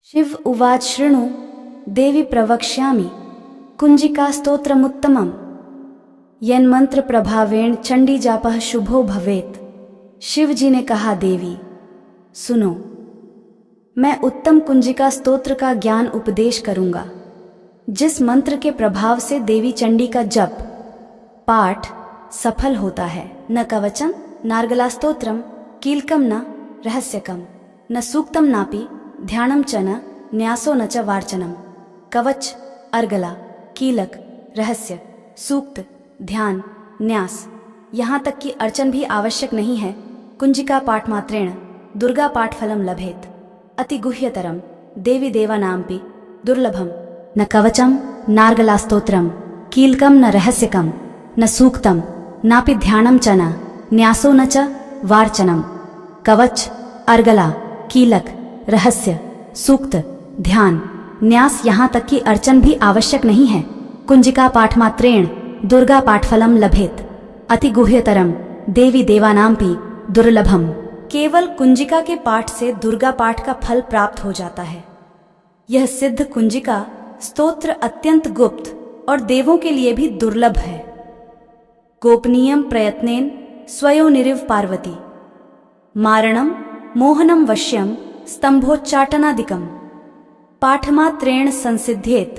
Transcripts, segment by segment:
शिव उवाच शृणु देवी प्रवक्ष्यामि कुञ्जिकास्तोत्रमुत्तमम् यन्मन्त्रप्रभावेण चण्डीजापः शुभो भवेत्। शिव जी ने कहा, देवी सुनो, मैं उत्तम कुंजिका स्तोत्र का ज्ञान उपदेश करूंगा, जिस मंत्र के प्रभाव से देवी चंडी का जप पाठ सफल होता है। न कवचम नार्गलास्तोत्रम कीलकम न रहस्यकम न सूक्तम नापि ध्यानम च न न्यासो न च वार्चनम। कवच, अर्गला, कीलक, रहस्य, सूक्त, ध्यान, न्यास, यहाँ तक कि अर्चन भी आवश्यक नहीं है। कुंजिका पाठ मात्रेण दुर्गा पाठ फलम लभेत। अति गुह्यतरम देवी देवानामपि दुर्लभम। न कवचम नार्गलास्तोत्रम कीलकम न रहस्यकम न सूक्तम नापि ध्यानम च न न्यासो न च वार्चनम। कवच, अर्गला, कीलक, रहस्य, सूक्त, ध्यान, न्यास, यहाँ तक कि अर्चन भी आवश्यक नहीं है। कुंजिका पाठ मात्रेण दुर्गा पाठ फलम लभेत। अति गुह्यतरम देवी देवानामपि दुर्लभम। केवल कुंजिका के पाठ से दुर्गा पाठ का फल प्राप्त हो जाता है। यह सिद्ध कुंजिका स्तोत्र अत्यंत गुप्त और देवों के लिए भी दुर्लभ है। गोपनीयम प्रयत्नेन स्वयोनिरिव पार्वती मारणम मोहनम वश्यम स्तंभोच्चाटनादिकम पाठमात्रेण संसिध्येत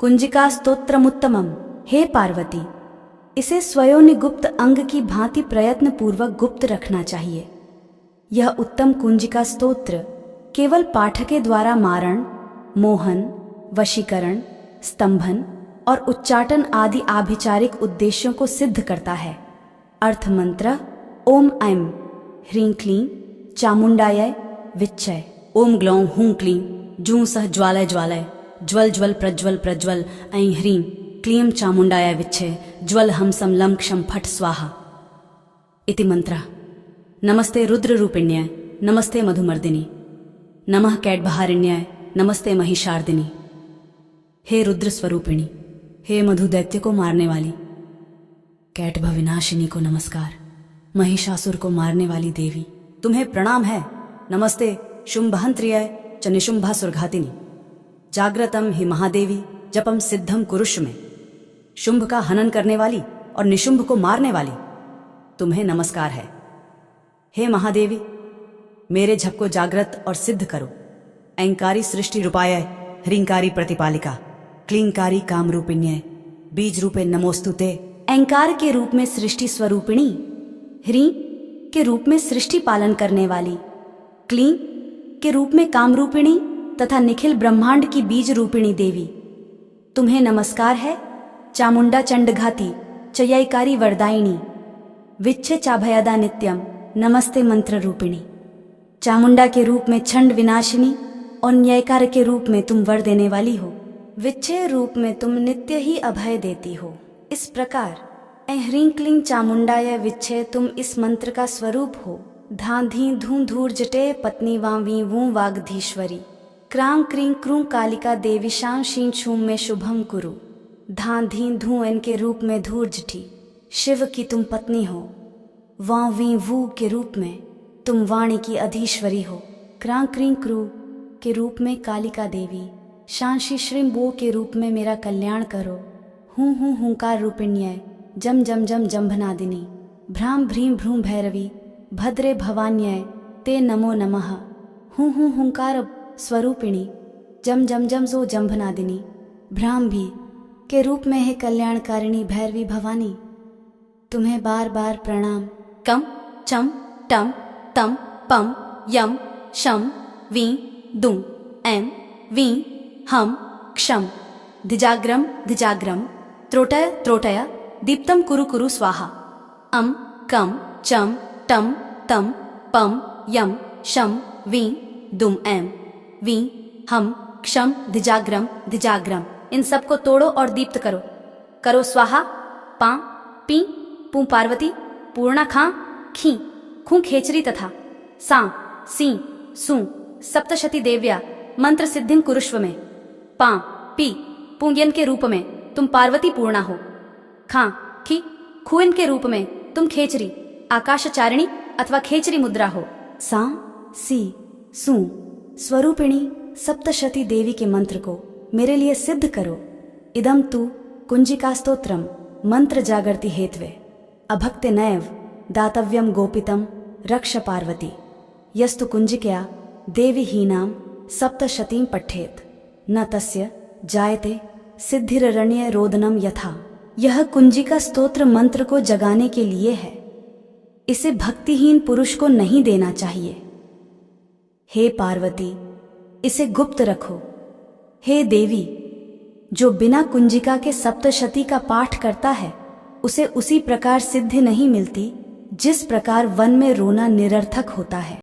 कुंजिका स्तोत्रमुत्तमम। हे पार्वती, इसे स्वयोनिगुप्त अंग की भांति प्रयत्न पूर्वक गुप्त रखना चाहिए। यह उत्तम कुंजिका स्तोत्र केवल पाठ के द्वारा मारण, मोहन, वशीकरण, स्तंभन और उच्चाटन आदि आभिचारिक उद्देश्यों को सिद्ध करता है। अर्थ मंत्र: ओम ऐं ह्रीं क्लीं चामुंडायै विच्चय। ओम ग्लौं हूं क्लीं जूं सह ज्वालय ज्वालय ज्वल ज्वल प्रज्वल प्रज्वल ऐं ह्रीं क्लीं चामुंडायै विच्छे ज्वल हमसम लं क्षम फट स्वाहा इति मंत्रः। नमस्ते रुद्ररूपिण्याय नमस्ते मधुमर्दिनी नमः कैटभारिण्याय नमस्ते महिषार्दिनी। हे रुद्र स्वरूपिणी, हे मधु दैत्य को मारने वाली, कैटभ विनाशिनी को नमस्कार। महिषासुर को मारने वाली देवी, तुम्हें प्रणाम है। नमस्ते शुंभहंत्रियाय च निशुंभासुरघातिनी। जाग्रतम हि महादेवी जपम सिद्धम कुरुष्व में। शुंभ का हनन करने वाली और निशुंभ को मारने वाली, तुम्हें नमस्कार है। हे महादेवी, मेरे जप को जागृत और सिद्ध करो। ऐंकारी सृष्टि रूपाय ह्रींकारी प्रतिपालिका क्लींकारी काम रूपिण्य बीज रूपे नमोस्तुते। ऐंकार के रूप में सृष्टि स्वरूपिणी, ह्रीं के रूप में सृष्टि पालन करने वाली, क्लीं के रूप में कामरूपिणी तथा निखिल ब्रह्मांड की बीज रूपिणी देवी, तुम्हें नमस्कार है। चामुंडा चंडघाती चयैकारी वरदायिनी विच्छे चाभयदा नित्यम नमस्ते मंत्र रूपिणी। चामुंडा के रूप में छंड विनाशिनी और न्यायकार के रूप में तुम वर देने वाली हो। विच्छे रूप में तुम नित्य ही अभय देती हो। इस प्रकार ऐं ह्रीं क्लीं चामुंडाय विच्छे तुम इस मंत्र का स्वरूप हो। धां धीं धूं धूर जटे पत्नी वां वीं वूं वागधीश्वरी क्रां क्रीं क्रूं कालिका देवी शां शीं छूं में शुभम कुरु। धां धीं धूं एन के रूप में धूर जटी शिव की तुम पत्नी हो। वां वीं वू के रूप में तुम वाणी की अधीश्वरी हो। क्रां क्रीं क्रू के रूप में कालिका देवी, शांशी श्रीं बो के रूप में मेरा कल्याण करो। हूं हूं हुंकार रूपिण्य जम जम जम जंभनादिनी भ्राम भ्रीं भ्रूं भैरवी भद्रे भवान्य ते नमो नमः। हूं हूं हुंकार स्वरूपिणी जम जम जम जो जंभनादिनी भ्राम भी के रूप में है कल्याणकारिणी भैरवी भवानी, तुम्हें बार बार प्रणाम। कम चम टम तम पम यम शम वीं दुं ऐं वीं हम क्षम धिजाग्रम धिजाग्रम त्रोटय त्रोटय दीप्तम कुरु कुरु स्वाहा। अम कम चम टम तम पम यम शम वीं दुं ऐं वीं हम क्षम धिजाग्रम धिजाग्रम। इन सब को तोड़ो और दीप्त करो। करो स्वाहा। पां पी पू पार्वती पूर्णा खां खी खूं खेचरी तथा सां सी सू सप्तशती देव्या मंत्र सिद्धिं कुरुष्व में। पां पी पुंगयन के रूप में तुम पार्वती पूर्णा हो। खां खी खुइन के रूप में तुम खेचरी आकाशचारिणी अथवा खेचरी मुद्रा हो। सां सी सू स्वरूपिणी सप्तशती देवी के मंत्र को मेरे लिए सिद्ध करो। इदम तु कुंजिका स्तोत्रम मंत्र जागर्ति हेत्वे अभक्ते नैव दातव्यम गोपितम रक्ष पार्वती यस्तु कुंजिकया देवी हीनाम सप्तशतीं पठेत न तस्य जायते सिद्धिररण्य रोदनम यथा। यह कुंजिका स्तोत्र मंत्र को जगाने के लिए है। इसे भक्तिहीन पुरुष को नहीं देना चाहिए। हे पार्वती, इसे गुप्त रखो। हे देवी, जो बिना कुंजिका के सप्तशती का पाठ करता है उसे उसी प्रकार सिद्धि नहीं मिलती जिस प्रकार वन में रोना निरर्थक होता है।